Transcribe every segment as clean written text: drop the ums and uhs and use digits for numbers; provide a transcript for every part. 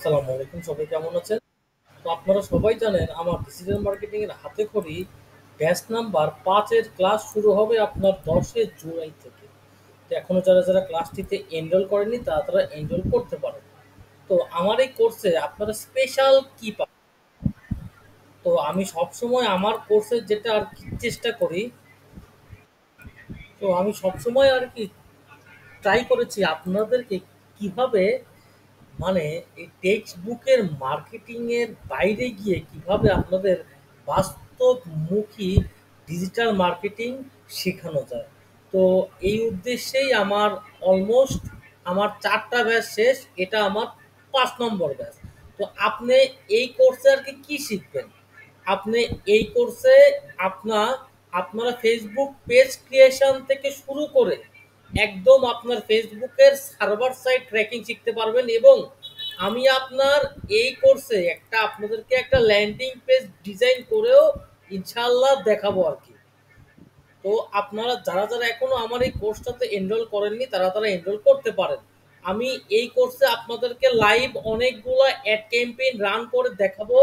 আসসালামু আলাইকুম, সবাই কেমন আছেন? তো আপনারা সবাই জানেন আমার ডিজিটাল মার্কেটিং এর হাতেখড়ি ব্যাচ নাম্বার ৫ এর ক্লাস শুরু হবে আপনার ১০ জুলাই থেকে। তো এখনো যারা ক্লাসটিতে এনরোল করেননি তারা এনরোল করতে পারেন। তো আমার এই কোর্সে আপনারা স্পেশাল কি পাবেন? তো আমি সবসময় আমার কোর্সের যেটা আর কি চেষ্টা করি, তো আমি সবসময় আর কি ট্রাই করেছি আপনাদেরকে কিভাবে মানে এই টেক্সট বুকের মার্কেটিং এর বাইরে গিয়ে কিভাবে আপনাদের বাস্তবমুখী ডিজিটাল মার্কেটিং শেখানো যায়। তো এই উদ্দেশ্যেই আমার অলমোস্ট আমার ৪টা ব্যাচ শেষ, এটা আমার ৫ নম্বর ব্যাচ। তো আপনি এই কোর্সে আর কি শিখবেন? আপনি এই কোর্সে আপনারা ফেসবুক পেজ ক্রিয়েশন থেকে শুরু করে একদম আপনার ফেসবুকের সার্ভার সাইড ট্র্যাকিং শিখতে পারবেন, এবং আমি আপনার এই কোর্সে আপনাদেরকে একটা ল্যান্ডিং পেজ ডিজাইন করেও ইনশাল্লাহ দেখাবো আর কি। তো আপনারা যারা এখনো আমার এই কোর্সটাতে এনরোল করেননি তারা এনরোল করতে পারেন। আমি এই কোর্সে আপনাদেরকে লাইভ অনেকগুলো অ্যাড ক্যাম্পেইন রান করে দেখাবো,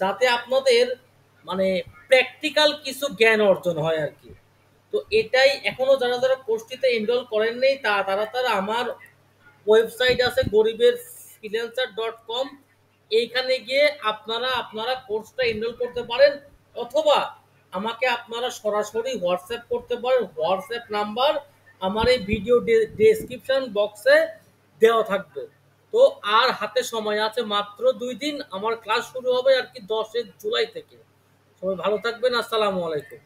যাতে আপনাদের মানে প্র্যাকটিক্যাল কিছু জ্ঞান অর্জন হয় আর কি। তো এটাই, এখনো যারা কোর্সটিতে এনরোল করেন নেই তারা আমার ওয়েবসাইট আছে গরিবের ফ্রিল্যান্সার.com, এইখানে গিয়ে আপনারা কোর্সটা এনরোল করতে পারেন, অথবা আমাকে আপনারা সরাসরি হোয়াটসঅ্যাপ করতে পারেন। হোয়াটসঅ্যাপ নাম্বার আমার এই ভিডিও ডেসক্রিপশন বক্সে দেওয়া থাকবে। তো আর হাতে সময় আছে মাত্র ২ দিন, আমার ক্লাস শুরু হবে আর কি ১০ জুলাই থেকে। সবাই ভালো থাকবেন, আসসালামু আলাইকুম।